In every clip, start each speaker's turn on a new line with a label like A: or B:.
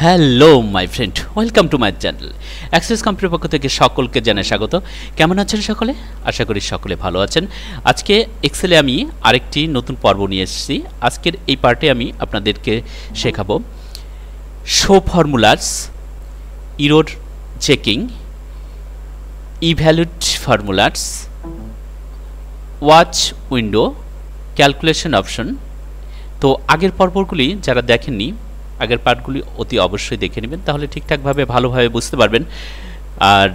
A: Hello my friend, welcome to my channel. Access computer পক্ষ থেকে সকলকে জানাই স্বাগত। কেমন আছেন সকলে? আশা করি সকলে ভালো আছেন। আজকে এক্সেলে আমি আরেকটি নতুন পর্ব নিয়ে এসেছি। আজকের এই পার্টে আমি আপনাদেরকে শেখাবো show formulas, error checking, evaluate formulas, watch window, calculation option. তো আগের পর্বগুলি যারা দেখেননি, আগের পার্টগুলি অতি অবশ্যই দেখে নেবেন, তাহলে ঠিকঠাকভাবে ভালোভাবে বুঝতে পারবেন। আর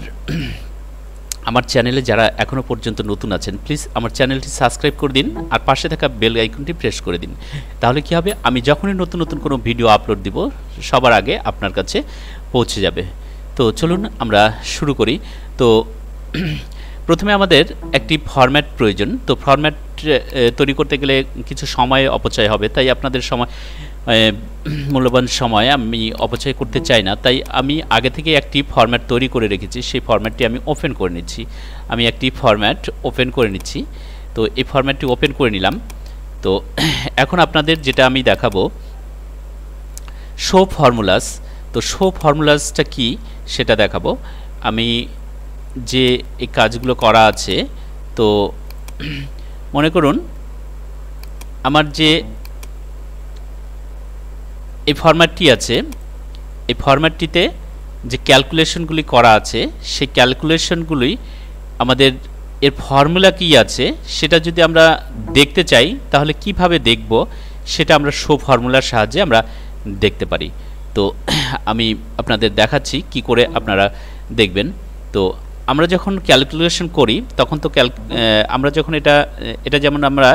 A: আমার চ্যানেলে যারা এখনও পর্যন্ত নতুন আছেন, প্লিজ আমার চ্যানেলটি সাবস্ক্রাইব করে দিন আর পাশে থাকা বেল আইকনটি প্রেস করে দিন। তাহলে কি হবে, আমি যখনই নতুন নতুন কোনো ভিডিও আপলোড দিব সবার আগে আপনার কাছে পৌঁছে যাবে। তো চলুন আমরা শুরু করি। তো প্রথমে আমাদের একটি ফরম্যাট প্রয়োজন। তো ফরম্যাট তৈরি করতে গেলে কিছু সময় অপচয় হবে, তাই আপনাদের মূল্যবান সময় আমি অপচয় করতে চাই না, তাই আমি আগে থেকে একটি ফরম্যাট তৈরি করে রেখেছি। সেই ফরম্যাটটি আমি ওপেন করে নিচ্ছি। আমি একটি ফরম্যাট ওপেন করে নিচ্ছি। তো এই ফরম্যাটটি ওপেন করে নিলাম। তো এখন আপনাদের যেটা আমি দেখাবো শো ফর্মুলাস। তো শো ফর্মুলাসটা কি সেটা দেখাবো। আমি যে এই কাজগুলো করা আছে, তো মনে করুন আমার যে এই ফরম্যাটটি আছে, এই ফরম্যাটটিতে যে ক্যালকুলেশনগুলি করা আছে, সেই ক্যালকুলেশনগুলি আমাদের এর ফর্মুলা কি আছে সেটা যদি আমরা দেখতে চাই তাহলে কিভাবে দেখব সেটা আমরা শো ফর্মুলার সাহায্যে আমরা দেখতে পারি। তো আমি আপনাদের দেখাচ্ছি কি করে আপনারা দেখবেন। তো আমরা যখন ক্যালকুলেশন করি তখন তো আমরা যখন এটা যেমন আমরা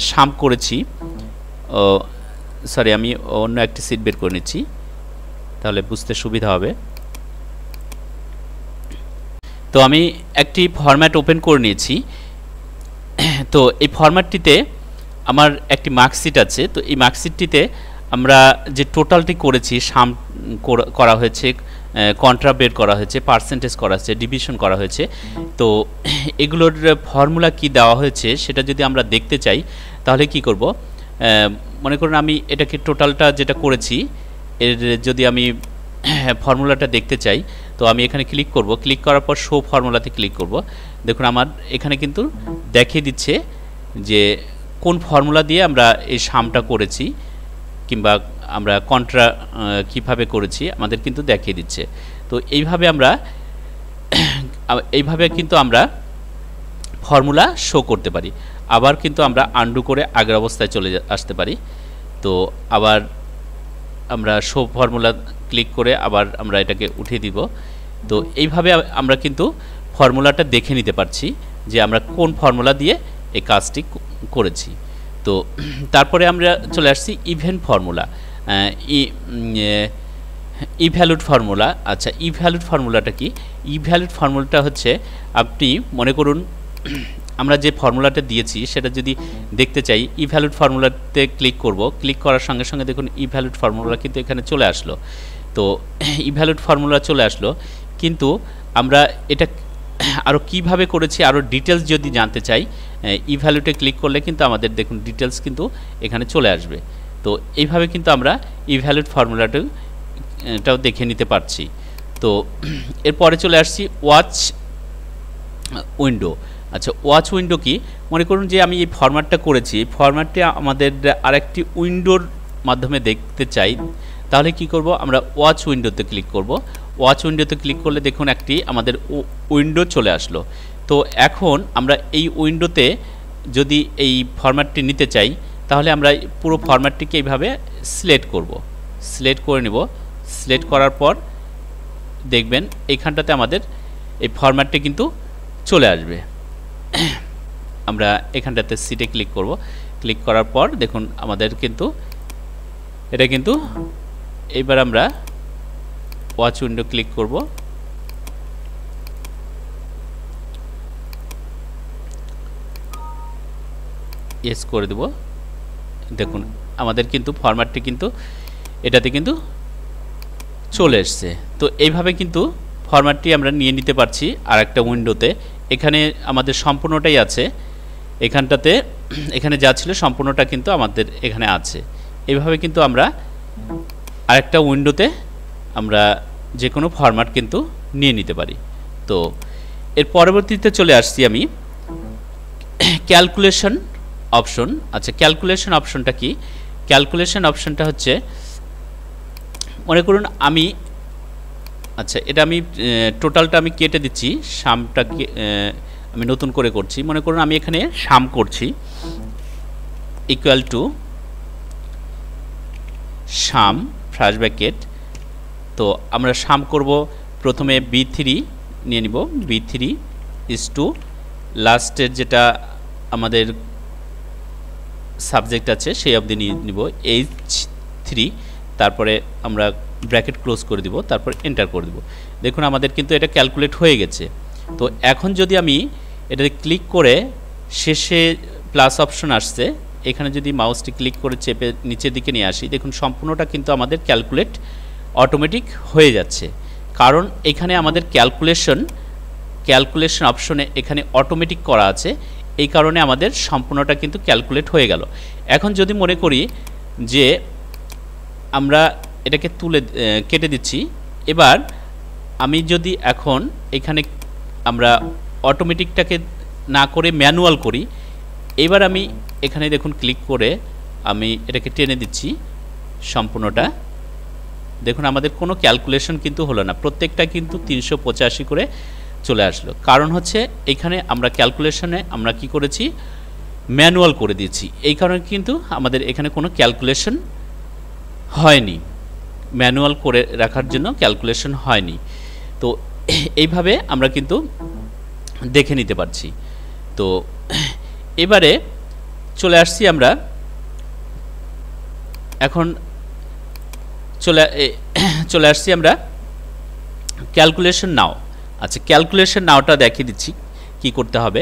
A: সাম করেছি, সরি আমি অন্য একটি সিট বের করে নিচ্ছি তাহলে বুঝতে সুবিধা হবে। তো আমি একটি ফরম্যাট ওপেন করে নিয়েছি। তো এই ফরম্যাটটিতে আমার একটি মার্কশিট আছে। তো এই মার্কশিটটিতে আমরা যে টোটালটি করেছি, সাম করা হয়েছে, কন্ট্রা বের করা হয়েছে, পার্সেন্টেজ করা হয়েছে, ডিভিশন করা হয়েছে। তো এগুলোর ফর্মুলা কি দেওয়া হয়েছে সেটা যদি আমরা দেখতে চাই তাহলে কি করব, মনে করুন আমি এটাকে টোটালটা যেটা করেছি এর যদি আমি ফর্মুলাটা দেখতে চাই, তো আমি এখানে ক্লিক করব। ক্লিক করার পর শো ফর্মুলাতে ক্লিক করব। দেখুন আমার এখানে কিন্তু দেখিয়ে দিচ্ছে যে কোন ফর্মুলা দিয়ে আমরা এই সামটা করেছি কিংবা আমরা কন্ট্রা কিভাবে করেছি আমাদের কিন্তু দেখিয়ে দিচ্ছে। তো এইভাবে কিন্তু আমরা ফর্মুলা শো করতে পারি। আবার কিন্তু আমরা আন্ডু করে আগের অবস্থায় চলে আসতে পারি। তো আবার আমরা শো ফর্মুলা ক্লিক করে আবার আমরা এটাকে উঠিয়ে দিব। তো এইভাবে আমরা কিন্তু ফর্মুলাটা দেখে নিতে পারছি যে আমরা কোন ফর্মুলা দিয়ে এই কাজটি করেছি। তো তারপরে আমরা চলে আসছি ইভেন্ট ফর্মুলা, ইভ্যালুয়েট ফর্মুলা। আচ্ছা, ইভ্যালুয়েট ফর্মুলাটা কি? ইভ্যালুয়েট ফর্মুলাটা হচ্ছে, আপনি মনে করুন আমরা যে ফর্মুলাটা দিয়েছি সেটা যদি দেখতে চাই, ইভ্যালুয়েট ফর্মুলাতে ক্লিক করব। ক্লিক করার সঙ্গে সঙ্গে দেখুন ইভ্যালুয়েট ফর্মুলা কিন্তু এখানে চলে আসলো। তো ইভ্যালুয়েট ফর্মুলা চলে আসলো, কিন্তু আমরা এটা আরও কিভাবে করেছি আরও ডিটেলস যদি জানতে চাই, ইভ্যালুয়েটে ক্লিক করলে কিন্তু আমাদের দেখুন ডিটেলস কিন্তু এখানে চলে আসবে। তো এইভাবে কিন্তু আমরা ইভ্যালুয়েট ফর্মুলাটাও দেখে নিতে পারছি। তো এরপরে চলে আসছি ওয়াচ উইন্ডো। আচ্ছা, ওয়াচ উইন্ডো কি? মনে করুন যে আমি এই ফরম্যাটটা করেছি, এই ফরম্যাটটা আমাদের আরেকটি উইন্ডোর মাধ্যমে দেখতে চাই, তাহলে কি করব, আমরা ওয়াচ উইন্ডোতে ক্লিক করব। ওয়াচ উইন্ডোতে ক্লিক করলে দেখুন একটি আমাদের উইন্ডো চলে আসলো। তো এখন আমরা এই উইন্ডোতে যদি এই ফরম্যাটটি নিতে চাই তাহলে আমরা পুরো ফরম্যাটটিকে এইভাবে সিলেক্ট করব। সিলেক্ট করে নেব। সিলেক্ট করার পর দেখবেন এইখানটাতে আমাদের এই ফরম্যাটটি কিন্তু চলে আসবে। আমরা এখানটাতে সিটে ক্লিক করব। ক্লিক করার পর দেখুন আমাদের কিন্তু এটা কিন্তু এইবার আমরা ওয়াচ উইন্ডো ক্লিক করব। ইয়েস করে দেব। দেখুন আমাদের কিন্তু ফরম্যাটটি কিন্তু এটাতে কিন্তু চলে এসছে। তো এইভাবে কিন্তু ফরম্যাটটি আমরা নিয়ে নিতে পারছি আর একটা উইন্ডোতে। এখানে আমাদের সম্পূর্ণটাই আছে, এখানটাতে এখানে যা ছিল সম্পূর্ণটা কিন্তু আমাদের এখানে আছে। এইভাবে কিন্তু আমরা আরেকটা উইন্ডোতে আমরা যে কোনো ফরম্যাট কিন্তু নিয়ে নিতে পারি। তো এর পরবর্তীতে চলে আসছি আমি ক্যালকুলেশন অপশন। আচ্ছা, ক্যালকুলেশন অপশনটা কি? ক্যালকুলেশন অপশনটা হচ্ছে, মনে করুন আমি, আচ্ছা এটা আমি টোটালটা আমি কেটে দিচ্ছি, সামটাকে আমি নতুন করে করছি। মনে করুন আমি এখানে সাম করছি, equal to some flash bracket. তো আমরা সাম করব, প্রথমে b3 নিয়ে নিব, b3 ইজ টু লাস্টের যেটা আমাদের সাবজেক্ট আছে সেই অবধি নিয়ে নিব h3, তারপরে আমরা ব্র্যাকেট ক্লোজ করে দিব, তারপর এন্টার করে দিব। দেখুন আমাদের কিন্তু এটা ক্যালকুলেট হয়ে গেছে। তো এখন যদি আমি এটাতে ক্লিক করে, শেষে প্লাস অপশন আসছে, এখানে যদি মাউসটি ক্লিক করে চেপে নিচের দিকে নিয়ে আসি, দেখুন সম্পূর্ণটা কিন্তু আমাদের ক্যালকুলেট অটোমেটিক হয়ে যাচ্ছে। কারণ এখানে আমাদের ক্যালকুলেশন অপশনে এখানে অটোমেটিক করা আছে, এই কারণে আমাদের সম্পূর্ণটা কিন্তু ক্যালকুলেট হয়ে গেল। এখন যদি মনে করি যে আমরা এটাকে কেটে দিচ্ছি, এবার আমি যদি এখন এখানে আমরা অটোমেটিকটাকে না করে ম্যানুয়াল করি, এবার আমি এখানে দেখুন ক্লিক করে আমি এটাকে টেনে দিচ্ছি সম্পূর্ণটা, দেখুন আমাদের কোনো ক্যালকুলেশন কিন্তু হলো না, প্রত্যেকটা কিন্তু 385 করে চলে আসলো। কারণ হচ্ছে এখানে আমরা ক্যালকুলেশনে আমরা কি করেছি, ম্যানুয়াল করে দিয়েছি, এই কারণে কিন্তু আমাদের এখানে কোনো ক্যালকুলেশন হয়নি, ম্যানুয়াল করে রাখার জন্য ক্যালকুলেশন হয়নি। তো এইভাবে আমরা কিন্তু দেখে নিতে পারছি। তো এবারে চলে আসছি আমরা, এখন চলে আসছি আমরা ক্যালকুলেশন নাও। আচ্ছা, ক্যালকুলেশন নাওটা দেখিয়ে দিচ্ছি কি করতে হবে।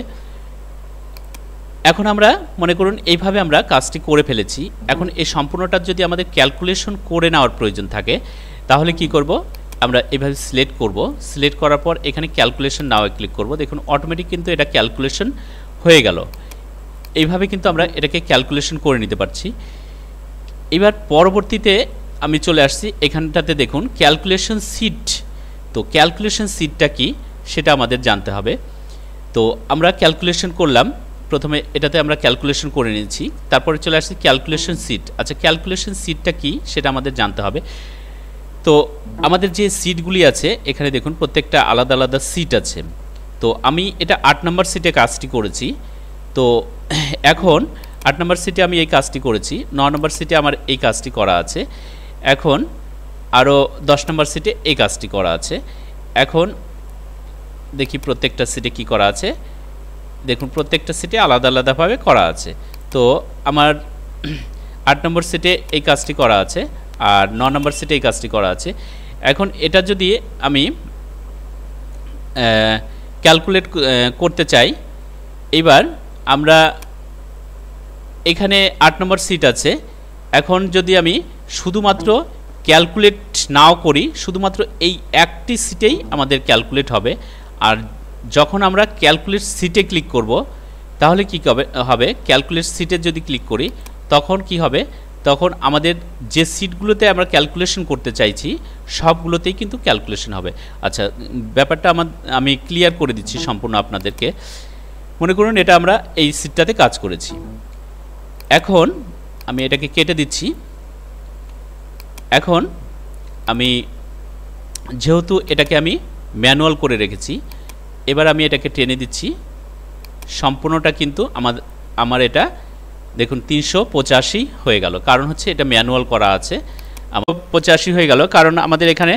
A: এখন আমরা মনে করুন এইভাবে আমরা কাজটি করে ফেলেছি। এখন এই সম্পূর্ণটার যদি আমাদের ক্যালকুলেশন করে নেওয়ার প্রয়োজন থাকে, তাহলে কি করব, আমরা এইভাবে সিলেক্ট করব, সিলেক্ট করার পর এখানে ক্যালকুলেশন নাও ক্লিক করব, দেখুন অটোমেটিক কিন্তু এটা ক্যালকুলেশন হয়ে গেল। এইভাবে কিন্তু আমরা এটাকে ক্যালকুলেশন করে নিতে পারছি। এবার পরবর্তীতে আমি চলে আসছি এখানটাতে, দেখুন ক্যালকুলেশন সিট। তো ক্যালকুলেশন সিটটা কি সেটা আমাদের জানতে হবে। তো আমরা ক্যালকুলেশন করলাম, প্রথমে এটাতে আমরা ক্যালকুলেশন করে নিয়েছি, তারপরে চলে আসছি ক্যালকুলেশন সিট। আচ্ছা, ক্যালকুলেশন সিটটা কি সেটা আমাদের জানতে হবে। তো আমাদের যে সিটগুলি আছে এখানে দেখুন প্রত্যেকটা আলাদা আলাদা সিট আছে। তো আমি এটা 8 নম্বর সিটে কাজটি করেছি। তো এখন 8 নম্বর সিটে আমি এই কাজটি করেছি, 9 নম্বর সিটে আমার এই কাজটি করা আছে, এখন আরও 10 নম্বর সিটে এই কাজটি করা আছে। এখন দেখি প্রত্যেকটা সিটে কি করা আছে, দেখুন প্রত্যেকটা সিটে আলাদা আলাদাভাবে করা আছে। তো আমার 8 নম্বর সিটে এই কাজটি করা আছে, আর 9 নম্বর সিটে এই কাজটি করা আছে। এখন এটা যদি আমি ক্যালকুলেট করতে চাই, এবার আমরা এখানে 8 নম্বর সিট আছে, এখন যদি আমি শুধুমাত্র ক্যালকুলেট নাও করি, শুধুমাত্র এই একটি সিটেই আমাদের ক্যালকুলেট হবে। আর যখন আমরা ক্যালকুলেট সিটে ক্লিক করব, তাহলে কি হবে, ক্যালকুলেট সিটে যদি ক্লিক করি তখন কি হবে, তখন আমাদের যে সিটগুলোতে আমরা ক্যালকুলেশন করতে চাইছি সবগুলোতেই কিন্তু ক্যালকুলেশন হবে। আচ্ছা, ব্যাপারটা আমি ক্লিয়ার করে দিচ্ছি সম্পূর্ণ আপনাদেরকে। মনে করুন এটা আমরা এই সিটটাতে কাজ করেছি, এখন আমি এটাকে কেটে দিচ্ছি। এখন আমি যেহেতু এটাকে আমি ম্যানুয়াল করে রেখেছি, এবার আমি এটাকে টেনে দিচ্ছি, সম্পূর্ণটা কিন্তু আমার এটা দেখুন 385 হয়ে গেল। কারণ হচ্ছে এটা ম্যানুয়াল করা আছে, 85 হয়ে গেল, কারণ আমাদের এখানে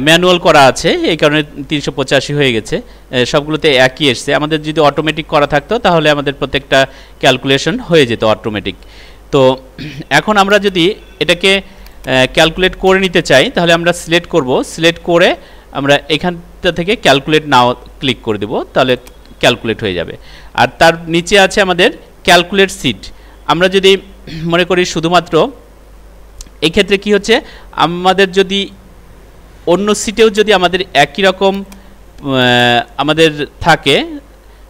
A: ম্যানুয়াল করা আছে, এই কারণে 385 হয়ে গেছে। সবগুলোতে একই এসছে। আমাদের যদি অটোমেটিক করা থাকতো তাহলে আমাদের প্রত্যেকটা ক্যালকুলেশন হয়ে যেত অটোমেটিক। তো এখন আমরা যদি এটাকে ক্যালকুলেট করে নিতে চাই, তাহলে আমরা সিলেক্ট করব, সিলেক্ট করে আমরা এখানটা থেকে ক্যালকুলেট নাও ক্লিক করে দেব, তাহলে ক্যালকুলেট হয়ে যাবে। আর তার নিচে আছে আমাদের ক্যালকুলেট সিট। আমরা যদি মনে করি শুধুমাত্র এই ক্ষেত্রে কি হচ্ছে, আমাদের যদি অন্য সিটেও যদি আমাদের একই রকম আমাদের থাকে,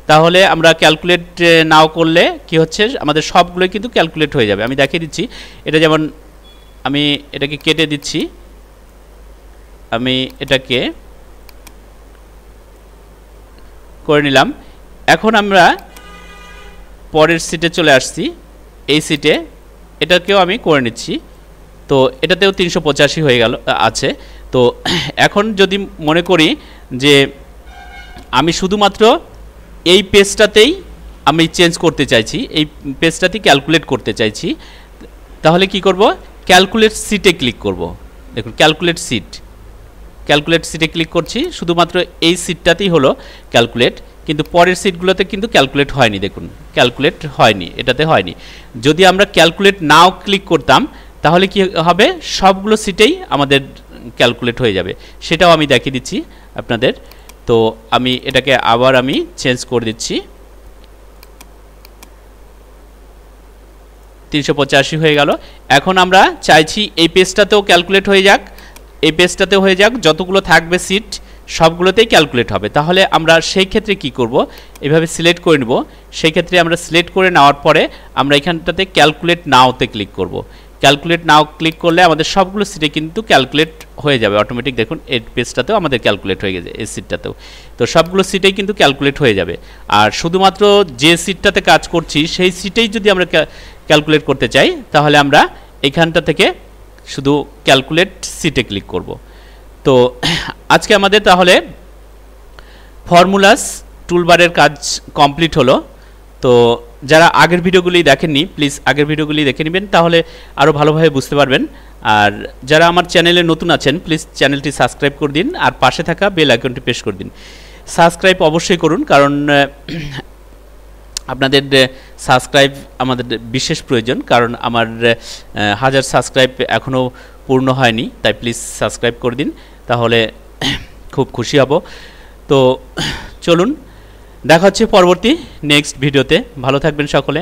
A: তাহলে আমরা ক্যালকুলেট নাও করলে কি হচ্ছে, আমাদের সবগুলোই কিন্তু ক্যালকুলেট হয়ে যাবে। আমি দেখিয়ে দিচ্ছি, এটা যেমন আমি এটাকে কেটে দিচ্ছি, আমি এটাকে করে নিলাম। এখন আমরা পরের সিটে চলে আসছি, এই সিটে এটাকেও আমি করে নিচ্ছি। তো এটাতেও 385 হয়ে গেল আছে। তো এখন যদি মনে করি যে আমি শুধুমাত্র এই পেজটাতেই আমি চেঞ্জ করতে চাইছি, এই পেজটাতেই ক্যালকুলেট করতে চাইছি, তাহলে কি করব, ক্যালকুলেট সিটে ক্লিক করব। দেখুন ক্যালকুলেট সিটে ক্লিক করছি, শুধুমাত্র এই সিটটাতেই হলো ক্যালকুলেট, কিন্তু পরের সিটগুলোতে কিন্তু ক্যালকুলেট হয়নি। দেখুন ক্যালকুলেট হয়নি, এটাতে হয়নি। যদি আমরা ক্যালকুলেট নাও ক্লিক করতাম তাহলে কি হবে, সবগুলো সিটেই আমাদের ক্যালকুলেট হয়ে যাবে। সেটাও আমি দেখিয়ে দিচ্ছি আপনাদের। তো আমি এটাকে আবার আমি চেঞ্জ করে দিচ্ছি, 385 হয়ে গেল। এখন আমরা চাইছি এই পেজটাতেও ক্যালকুলেট হয়ে যাক, এই পেজটাতেও হয়ে যাক, যতগুলো থাকবে সিট সবগুলোতেই ক্যালকুলেট হবে। তাহলে আমরা সেই ক্ষেত্রে কি করব, এভাবে সিলেক্ট করে নেব। সেই ক্ষেত্রে আমরা সিলেক্ট করে নেওয়ার পরে আমরা এখানটাতে ক্যালকুলেট নাওতে ক্লিক করব। ক্যালকুলেট নাও ক্লিক করলে আমাদের সবগুলো সিটে কিন্তু ক্যালকুলেট হয়ে যাবে অটোমেটিক। দেখুন এই পেজটাতেও আমাদের ক্যালকুলেট হয়ে গেছে, এই সিটটাতেও। তো সবগুলো সিটেই কিন্তু ক্যালকুলেট হয়ে যাবে। আর শুধুমাত্র যে সিটটাতে কাজ করছি সেই সিটেই যদি আমরা ক্যালকুলেট করতে চাই তাহলে আমরা এখানটা থেকে শুধু ক্যালকুলেট সিটে ক্লিক করব। তো আজকে আমাদের তাহলে ফর্মুলাস টুলবারের কাজ কমপ্লিট হলো। তো যারা আগের ভিডিওগুলি দেখেননি প্লিজ আগের ভিডিওগুলি দেখে নেবেন, তাহলে আরও ভালোভাবে বুঝতে পারবেন। আর যারা আমার চ্যানেলে নতুন আছেন প্লিজ চ্যানেলটি সাবস্ক্রাইব করে দিন, আর পাশে থাকা বেল আইকনটি প্রেস করে দিন। সাবস্ক্রাইব অবশ্যই করুন, কারণ আপনাদের সাবস্ক্রাইব আমাদের বিশেষ প্রয়োজন, কারণ আমার 1000 সাবস্ক্রাইব এখনও পূর্ণ হয়নি। তাই প্লিজ সাবস্ক্রাইব করে দিন, তাহলে খুব খুশি হব। তো চলুন দেখা হচ্ছে পরবর্তী নেক্সট ভিডিওতে। ভালো থাকবেন সকলে।